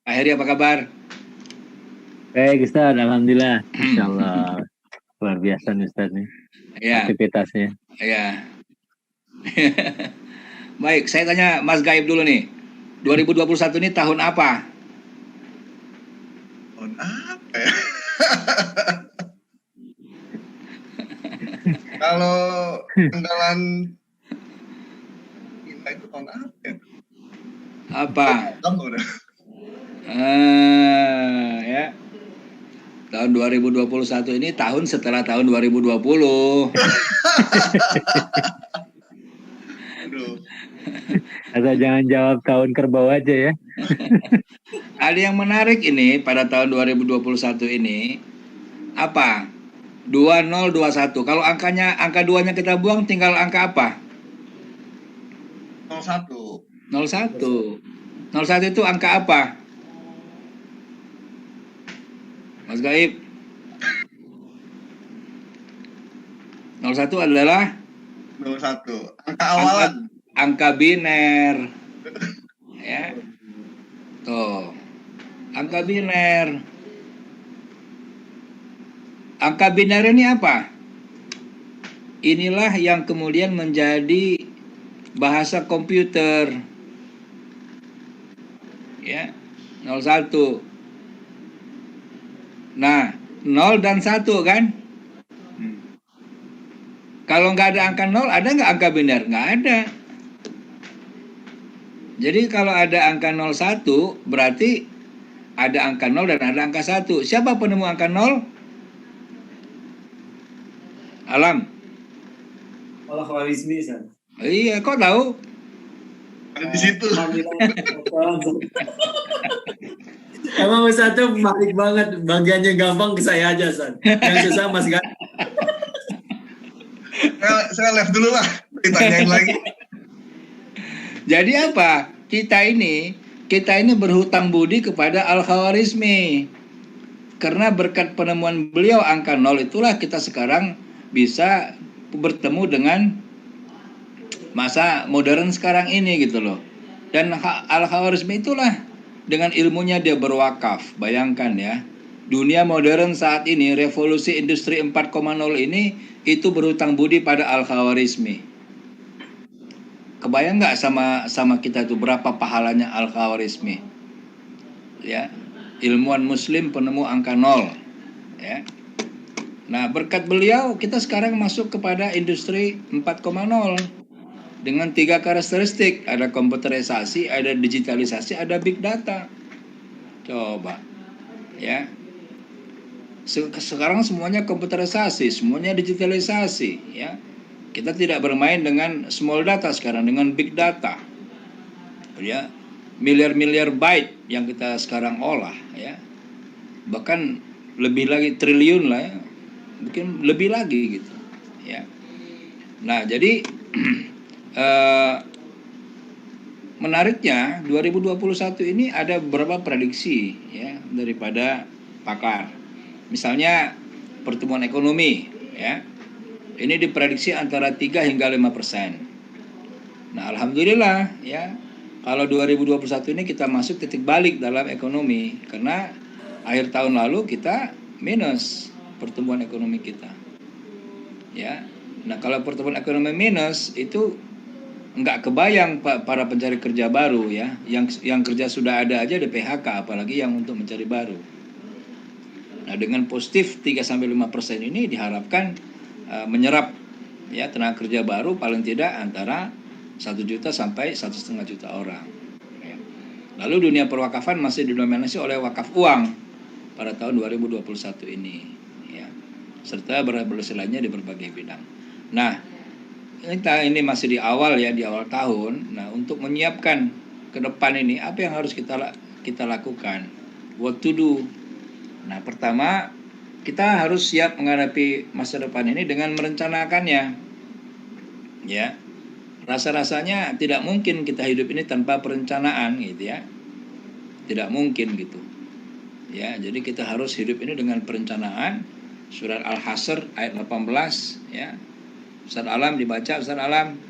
Pak Heri, apa kabar? Baik Ustaz, Alhamdulillah. Insya Allah luar biasa nih Ustaz nih Ya, aktivitasnya. ya. Baik, saya tanya Mas Gaib dulu nih. 2021 ini tahun apa? Tahun apa ya? Kalau tanggalan kita itu tahun apa ya? Apa? Kamu udah. Ya. Tahun 2021 ini tahun setelah tahun 2020. Aduh. Asal jangan jawab tahun kerbau aja ya. Ada yang menarik ini pada tahun 2021 ini. Apa? 2021. Kalau angka 2-nya kita buang, tinggal angka apa? 01. 01. 01 itu angka apa? Mas Gaib. 01 adalah 21. Angka awalan. angka biner. Ya. Tuh. Angka biner. Angka biner ini apa? Inilah yang kemudian menjadi bahasa komputer. Ya. 01. Nah, 0 dan 1 kan? Kalau nggak ada angka 0, ada nggak angka biner? Nggak ada. Jadi kalau ada angka 01, berarti ada angka 0 dan ada angka 1. Siapa penemu angka 0? Alam. Al-Khwarizmi, San. Iya, kok tahu? Ada di situ. Emang Ustaz tuh balik banget, bagiannya gampang ke saya aja, San. Yang susah Mas Gaib. Saya left dulu lah. Ditanyain lagi. Jadi apa? Kita ini berhutang budi kepada Al-Khwarizmi. Karena berkat penemuan beliau angka 0 itulah kita sekarang bisa bertemu dengan masa modern sekarang ini gitu loh. Dan Al-Khwarizmi itulah dengan ilmunya dia berwakaf. Bayangkan ya, dunia modern saat ini, revolusi industri 4.0 ini itu berhutang budi pada Al-Khwarizmi. Kebayang nggak sama kita tuh berapa pahalanya Al-Khwarizmi? Ya, ilmuwan Muslim penemu angka 0. Ya. Nah, berkat beliau kita sekarang masuk kepada industri 4.0 dengan 3 karakteristik, ada komputerisasi, ada digitalisasi, ada big data. Coba, ya. Sekarang semuanya komputerisasi, semuanya digitalisasi, ya. Kita tidak bermain dengan small data sekarang, dengan big data, ya. Miliar-miliar byte yang kita sekarang olah, ya. Bahkan lebih lagi triliun lah, ya. Mungkin lebih lagi gitu, ya. Nah, jadi menariknya 2021 ini ada beberapa prediksi ya daripada pakar. Misalnya pertumbuhan ekonomi ya. Ini diprediksi antara 3 hingga 5%. Nah, alhamdulillah ya. Kalau 2021 ini kita masuk titik balik dalam ekonomi karena akhir tahun lalu kita minus pertumbuhan ekonomi kita. Ya. Nah, kalau pertumbuhan ekonomi minus itu nggak kebayang para pencari kerja baru ya, yang kerja sudah ada aja di PHK, apalagi yang untuk mencari baru. Nah, dengan positif 3-5% ini diharapkan menyerap ya tenaga kerja baru paling tidak antara 1 juta sampai 1,5 juta orang. Ya. Lalu dunia perwakafan masih didominasi oleh wakaf uang pada tahun 2021 ini ya, serta berbagai lainnya di berbagai bidang. Nah, ini masih di awal ya, di awal tahun. Nah, untuk menyiapkan ke depan ini apa yang harus kita lakukan? What to do? Nah, pertama kita harus siap menghadapi masa depan ini dengan merencanakannya. Ya. Rasa-rasanya tidak mungkin kita hidup ini tanpa perencanaan gitu ya. Tidak mungkin gitu. Ya, jadi kita harus hidup ini dengan perencanaan. Surat Al-Hasr ayat 18 ya. Ustaz Alam dibaca, Ustaz Alam.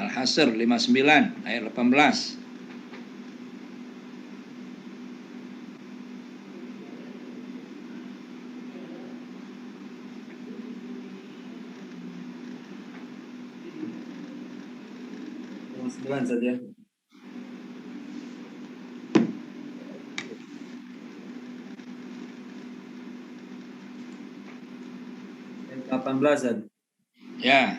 Al-Hasr 59 ayat 18. Sembilan saja. Ayat 18 Zat. Ya.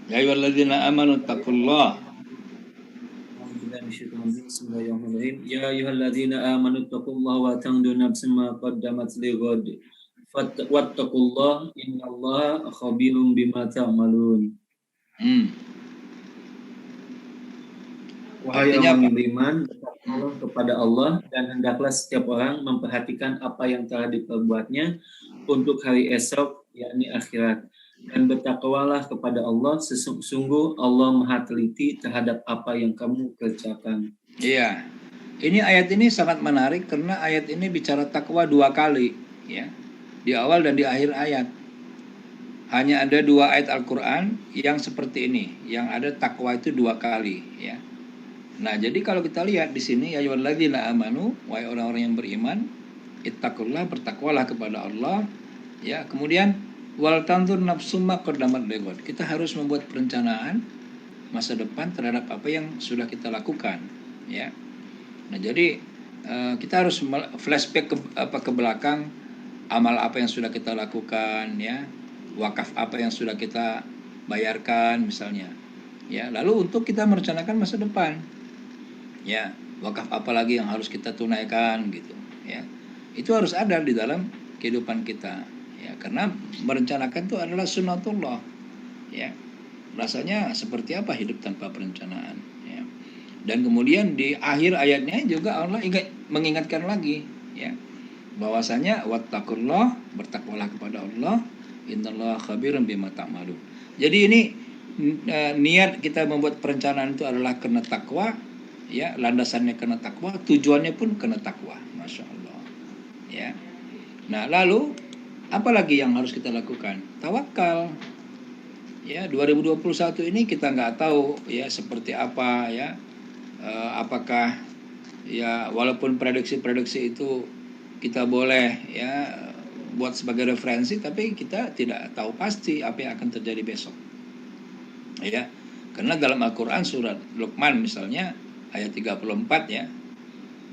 Ya ayyuhalladzina amanu taqullah. Bismillahirrahmanirrahim. Ya ayyuhalladzina amanu taqullaha wa tanzur nafsun ma qaddamat lighad. Wattaqullaha innallaha khabirum bima ta'malun. Wahai Artinya orang apa? yang beriman, bertakwalah kepada Allah dan hendaklah setiap orang memperhatikan apa yang telah diperbuatnya untuk hari esok, yakni akhirat. Dan bertakwalah kepada Allah, sesungguh Allah Maha teliti terhadap apa yang kamu kerjakan. Iya. Ini ayat ini sangat menarik karena ayat ini bicara takwa 2 kali, ya. Di awal dan di akhir ayat. Hanya ada 2 ayat Al-Qur'an yang seperti ini, yang ada takwa itu 2 kali, ya. Nah, jadi kalau kita lihat di sini ya ayyuhalladzina amanu, wahai orang-orang yang beriman, ittaqullah, bertakwalah kepada Allah, ya. Kemudian wal tanzur nafsum ma qaddamat lighad. Kita harus membuat perencanaan masa depan terhadap apa yang sudah kita lakukan, ya. Nah, jadi kita harus flashback ke belakang, amal apa yang sudah kita lakukan, ya. Wakaf apa yang sudah kita bayarkan misalnya. Ya, lalu untuk kita merencanakan masa depan. Ya, wakaf apa lagi yang harus kita tunaikan gitu, ya. Itu harus ada di dalam kehidupan kita, ya, karena merencanakan itu adalah sunnatullah, ya. Rasanya seperti apa hidup tanpa perencanaan, ya. Dan kemudian di akhir ayatnya juga Allah mengingatkan lagi, ya, bahwasanya wattaqullah, bertakwalah kepada Allah, innallaha khabirum bima ta'malun. Jadi ini niat kita membuat perencanaan itu adalah karena takwa, ya, landasannya karena takwa, tujuannya pun karena takwa. Masya Allah, ya. Nah, lalu apa lagi yang harus kita lakukan? Tawakal. Ya, 2021 ini kita nggak tahu ya seperti apa, ya. Apakah ya, walaupun prediksi-prediksi itu kita boleh ya buat sebagai referensi, tapi kita tidak tahu pasti apa yang akan terjadi besok. Ya. Karena dalam Al-Qur'an surat Luqman misalnya ayat 34, ya.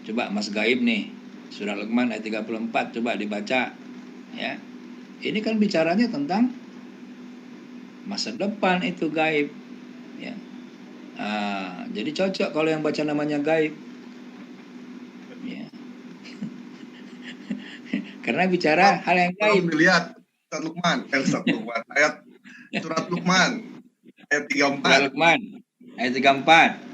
Coba Mas Gaib nih, surah Luqman ayat 34 coba dibaca, ya. Ini kan bicaranya tentang masa depan itu gaib, ya. Jadi cocok kalau yang baca namanya Gaib, ya. Karena bicara hal yang gaib. Dilihat surat Luqman, ayat surat Luqman ayat 34. Surah Luqman ayat 34.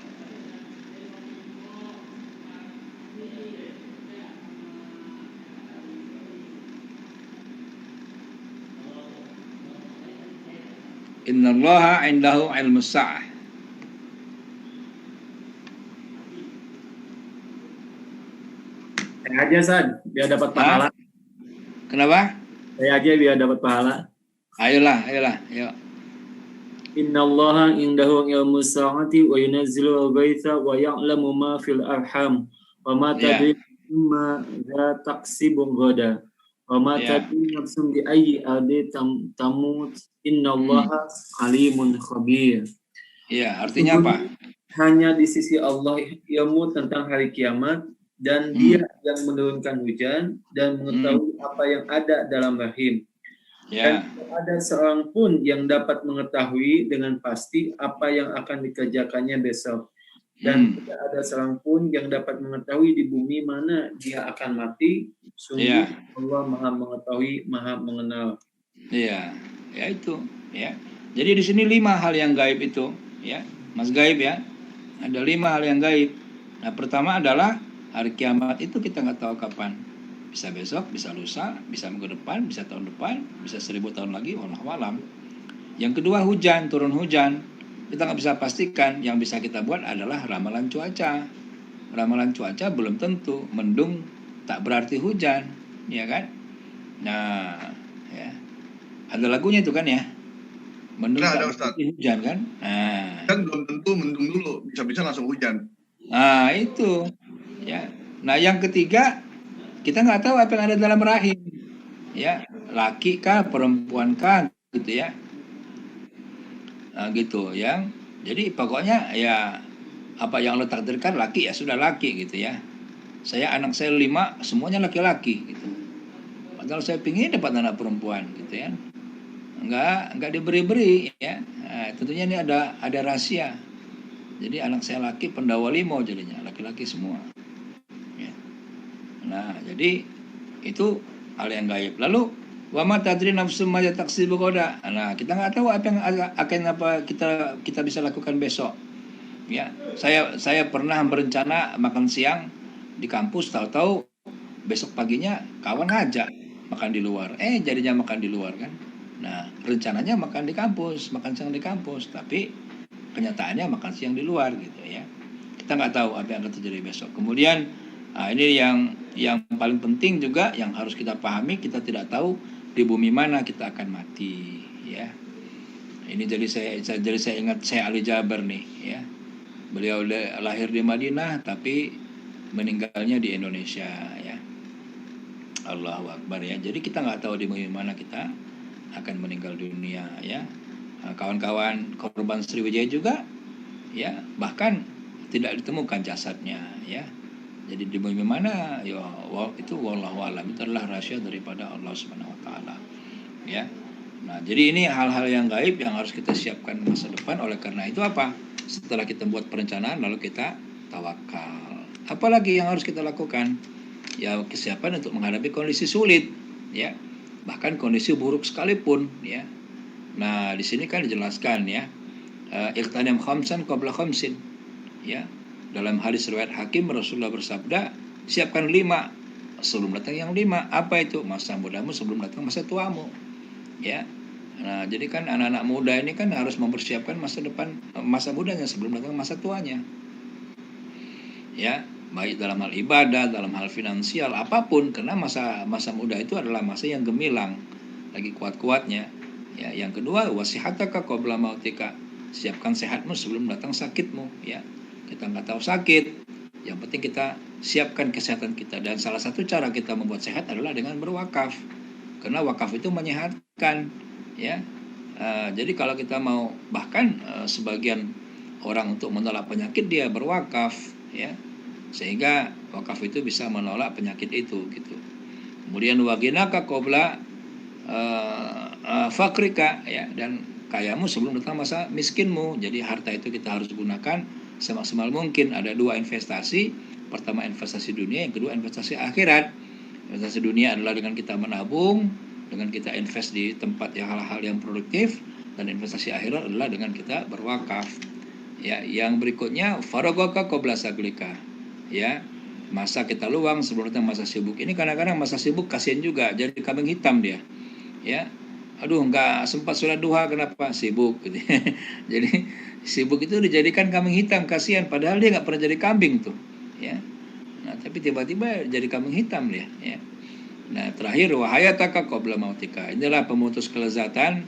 Innallaha 'indahu 'ilmus sa'ah. Saya aja San, biar dapat pahala. Kenapa? Saya aja biar dapat pahala. Ayolah, yuk. Innallaha indahu ilmus sa'ati wa yunazzilu al-ghaitha wa ya'lamu ma fil arham wa ma tadri ma za taksibu ghada wa ma tadri nafsun bi ayyi ardi tamut innallaha alimun khabir. Iya, artinya apa? Hanya di sisi Allah ilmu tentang hari kiamat, dan Dia yang menurunkan hujan dan mengetahui apa yang ada dalam rahim. Dan tidak ada seorang pun yang dapat mengetahui dengan pasti apa yang akan dikerjakannya besok. Dan tidak ada seorang pun yang dapat mengetahui di bumi mana dia akan mati. Sungguh Allah Maha mengetahui, Maha mengenal. Iya, ya itu, ya. Jadi di sini 5 hal yang gaib itu, ya, Mas Gaib, ya. Ada 5 hal yang gaib. Nah, pertama adalah hari kiamat itu kita nggak tahu kapan. Bisa besok, bisa lusa, bisa minggu depan, bisa tahun depan, bisa 1000 tahun lagi, wallahu alam. Yang kedua, hujan, turun hujan. Kita nggak bisa pastikan. Yang bisa kita buat adalah ramalan cuaca. Ramalan cuaca belum tentu. Mendung tak berarti hujan, ya kan? Nah, ya. Ada lagunya itu kan ya. Mendung Nah, tak ada Ustadz. berarti hujan kan? Nah, Dan belum tentu mendung dulu, bisa-bisa langsung hujan. nah itu, ya. Nah, yang ketiga, kita nggak tahu apa yang ada dalam rahim, ya. Laki kah, perempuan kah, gitu ya. Nah, gitu, yang. Jadi pokoknya ya apa yang Allah takdirkan laki ya sudah laki gitu ya. Anak saya 5 semuanya laki-laki gitu. Padahal saya pingin dapat anak perempuan gitu ya. Enggak diberi-beri ya. Nah, tentunya ini ada rahasia. Jadi anak saya laki pendawa limau jadinya, laki-laki semua. Ya. Nah, jadi itu hal yang gaib. Lalu wa ma tadri nafsum ma taksibu ghadan. Nah, kita nggak tahu apa yang akan kita bisa lakukan besok. Ya, saya pernah berencana makan siang di kampus, tahu-tahu besok paginya kawan ngajak makan di luar. Jadinya makan di luar kan. Nah, rencananya makan di kampus, makan siang di kampus, tapi kenyataannya makan siang di luar gitu ya. Kita nggak tahu apa yang akan terjadi besok. Kemudian ini yang paling penting juga yang harus kita pahami, kita tidak tahu di bumi mana kita akan mati ya. Ini jadi saya ingat Syekh Ali Jaber nih ya. Beliau lahir di Madinah tapi meninggalnya di Indonesia ya. Allahu Akbar ya. Jadi kita nggak tahu di mana kita akan meninggal dunia ya. Kawan-kawan korban Sriwijaya juga ya, bahkan tidak ditemukan jasadnya ya. Jadi di mana ya itu wallahu alam, itu adalah rahasia daripada Allah Subhanahu wa taala ya. Nah, jadi ini hal-hal yang gaib yang harus kita siapkan masa depan. Oleh karena itu apa? Setelah kita buat perencanaan lalu kita tawakal. Apalagi yang harus kita lakukan? Ya kesiapan untuk menghadapi kondisi sulit ya. Bahkan kondisi buruk sekalipun ya. Nah, di sini kan dijelaskan ya. Iqtanim khamsan qabla khamsin. Ya. Dalam hadis riwayat Hakim, Rasulullah bersabda, siapkan 5 sebelum datang yang 5. Apa itu? Masa mudamu sebelum datang masa tuamu. Ya. Nah, jadi kan anak-anak muda ini kan harus mempersiapkan masa depan, masa mudanya sebelum datang masa tuanya. Ya, baik dalam hal ibadah, dalam hal finansial, apapun, karena masa muda itu adalah masa yang gemilang, lagi kuat-kuatnya. Ya, yang kedua, wasihataka qabla mautika. Siapkan sehatmu sebelum datang sakitmu, ya. Kita nggak tahu sakit. Yang penting kita siapkan kesehatan kita, dan salah satu cara kita membuat sehat adalah dengan berwakaf. Karena wakaf itu menyehatkan, ya. Jadi kalau kita mau, bahkan sebagian orang untuk menolak penyakit dia berwakaf, ya. Sehingga wakaf itu bisa menolak penyakit itu gitu. Kemudian waginaka qabla fakrika ya, dan kayamu sebelum datang masa miskinmu. Jadi harta itu kita harus gunakan semaksimal mungkin. Ada 2 investasi. Pertama investasi dunia, yang kedua investasi akhirat. Investasi dunia adalah dengan kita menabung, dengan kita invest di tempat yang hal-hal yang produktif, dan investasi akhirat adalah dengan kita berwakaf. Ya, yang berikutnya faragaka qabla saglika. Ya, masa kita luang sebelum datang masa sibuk. Ini kadang-kadang masa sibuk kasihan juga, jadi kambing hitam dia. Ya, aduh nggak sempat sholat duha, kenapa? Sibuk gitu. Jadi sibuk itu dijadikan kambing hitam, kasihan, padahal dia nggak pernah jadi kambing tuh ya. Nah, tapi tiba-tiba jadi kambing hitam dia ya. Nah, terakhir wahayataka qabla mautika. Inilah pemutus kelezatan,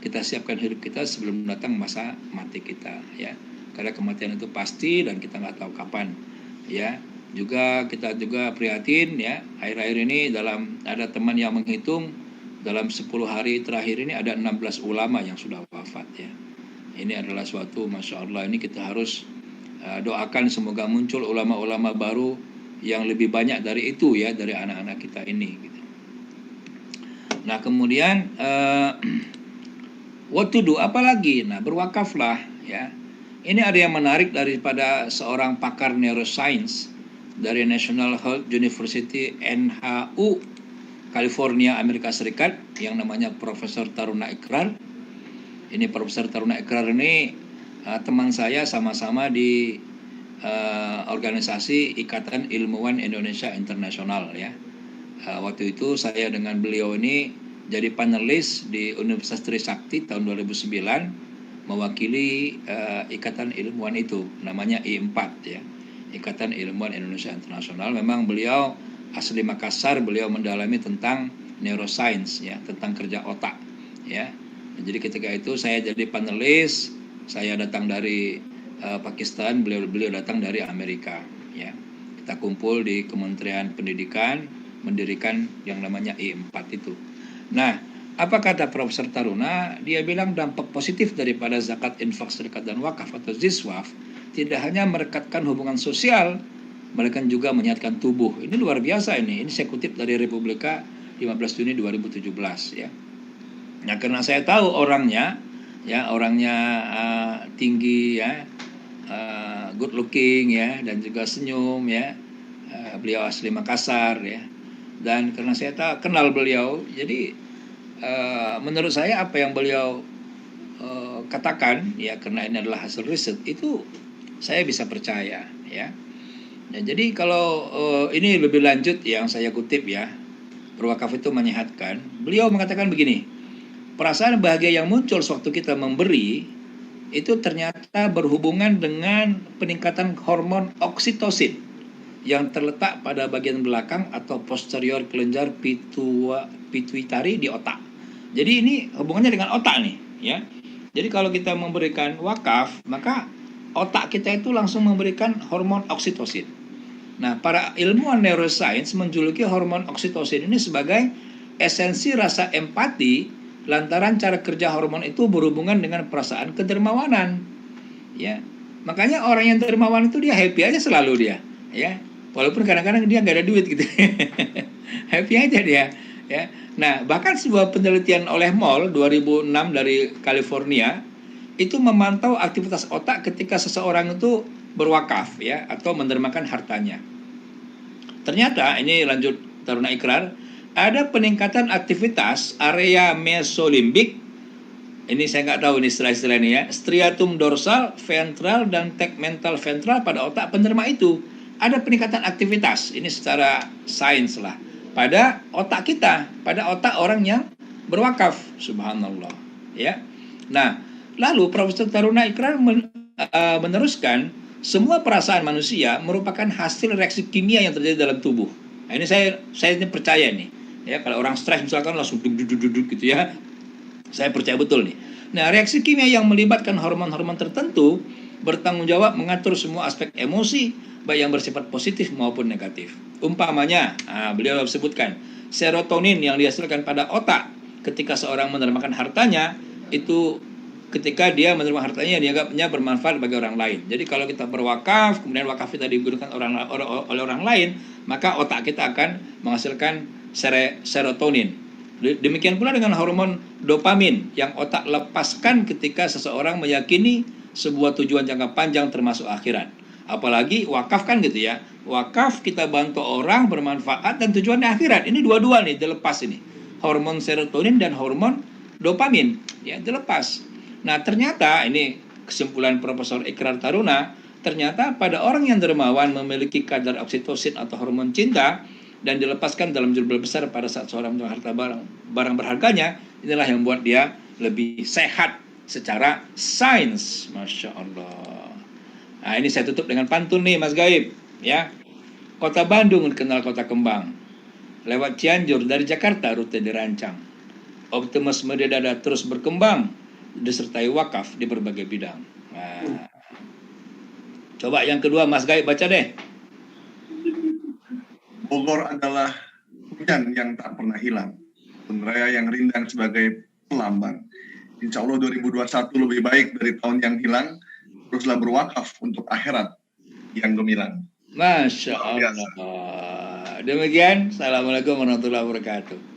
kita siapkan hidup kita sebelum datang masa mati kita ya. Karena kematian itu pasti dan kita nggak tahu kapan ya. Kita juga prihatin ya, akhir-akhir ini ada teman yang menghitung dalam 10 hari terakhir ini ada 16 ulama yang sudah wafat ya. Ini adalah suatu Masya Allah, ini kita harus doakan semoga muncul ulama-ulama baru yang lebih banyak dari itu ya, dari anak-anak kita ini gitu. Nah, kemudian what to do, apalagi? Nah, berwakaflah ya. Ini ada yang menarik daripada seorang pakar neuroscience dari National Health University NHU California, Amerika Serikat, yang namanya Profesor Taruna Ikrar. Ini Profesor Taruna Ikrar ini teman saya, sama-sama di organisasi Ikatan Ilmuwan Indonesia Internasional ya. Waktu itu saya dengan beliau ini jadi panelis di Universitas Trisakti tahun 2009 mewakili Ikatan Ilmuwan itu, namanya I4 ya. Ikatan Ilmuwan Indonesia Internasional. Memang beliau asli Makassar, beliau mendalami tentang neuroscience ya, tentang kerja otak ya. Jadi ketika itu saya jadi panelis, saya datang dari Pakistan, beliau datang dari Amerika ya. Kita kumpul di Kementerian Pendidikan mendirikan yang namanya I4 itu. Nah, apa kata Profesor Taruna? Dia bilang dampak positif daripada zakat, infak, sedekah dan wakaf atau ziswaf tidak hanya merekatkan hubungan sosial, melainkan juga menyehatkan tubuh. Ini luar biasa ini. Ini saya kutip dari Republika 15 Juni 2017 ya. Nah, karena saya tahu orangnya tinggi ya, good looking ya, dan juga senyum ya. Beliau asli Makassar ya. Dan karena saya kenal beliau, jadi menurut saya apa yang beliau katakan ya, karena ini adalah hasil riset, itu saya bisa percaya ya. Nah, jadi kalau ini lebih lanjut yang saya kutip ya, berwakaf itu menyehatkan. Beliau mengatakan begini, perasaan bahagia yang muncul sewaktu kita memberi itu ternyata berhubungan dengan peningkatan hormon oksitosin yang terletak pada bagian belakang atau posterior kelenjar pituitari di otak. Jadi ini hubungannya dengan otak nih ya. Jadi kalau kita memberikan wakaf, maka otak kita itu langsung memberikan hormon oksitosin. Nah, para ilmuwan neuroscience menjuluki hormon oksitosin ini sebagai esensi rasa empati lantaran cara kerja hormon itu berhubungan dengan perasaan kedermawanan. Ya. Makanya orang yang dermawan itu dia happy aja selalu dia, ya. Walaupun kadang-kadang dia nggak ada duit gitu. Happy aja dia, ya. Nah, bahkan sebuah penelitian oleh Moll 2006 dari California itu memantau aktivitas otak ketika seseorang itu berwakaf ya, atau mendermakan hartanya. Ternyata ini lanjut Taruna Ikrar, ada peningkatan aktivitas area mesolimbik. Ini saya nggak tahu ini istilah-istilah ini ya. Striatum dorsal, ventral dan tegmental ventral pada otak penerima itu ada peningkatan aktivitas. Ini secara sains lah. Pada otak kita, pada otak orang yang berwakaf, subhanallah, ya. Nah, lalu Profesor Taruna Ikrar meneruskan, semua perasaan manusia merupakan hasil reaksi kimia yang terjadi dalam tubuh. Nah, ini saya ini percaya nih, ya. Kalau orang stres misalkan langsung duduk gitu ya, saya percaya betul nih. Nah, reaksi kimia yang melibatkan hormon-hormon tertentu bertanggung jawab mengatur semua aspek emosi, baik yang bersifat positif maupun negatif. Umpamanya, beliau sebutkan, serotonin yang dihasilkan pada otak ketika seorang menermakan hartanya, itu ketika dia menerima hartanya dianggapnya bermanfaat bagi orang lain. Jadi kalau kita berwakaf, kemudian wakaf kita digunakan oleh orang lain, maka otak kita akan menghasilkan serotonin. Demikian pula dengan hormon dopamin yang otak lepaskan ketika seseorang meyakini sebuah tujuan jangka panjang termasuk akhirat. Apalagi wakaf kan gitu ya. Wakaf kita bantu orang bermanfaat dan tujuannya akhirat. Ini dua-dua nih dilepas ini. Hormon serotonin dan hormon dopamin ya dilepas. Nah, ternyata ini kesimpulan Profesor Ikrar Taruna, ternyata pada orang yang dermawan memiliki kadar oksitosin atau hormon cinta dan dilepaskan dalam jumlah besar pada saat seorang menerima harta barang berharganya, inilah yang membuat dia lebih sehat secara sains. Masya Allah. Nah, ini saya tutup dengan pantun nih Mas Gaib ya. Kota Bandung dikenal kota kembang. Lewat Cianjur dari Jakarta rute dirancang. Optimisme di dada terus berkembang, disertai wakaf di berbagai bidang. Nah, coba yang kedua Mas Gaib baca deh. Bogor adalah hujan yang tak pernah hilang, raya yang rindang sebagai pelambang. Insya Allah 2021 lebih baik dari tahun yang hilang. Teruslah berwakaf untuk akhirat yang gemilang. Masya Allah. Demikian. Assalamualaikum warahmatullahi wabarakatuh.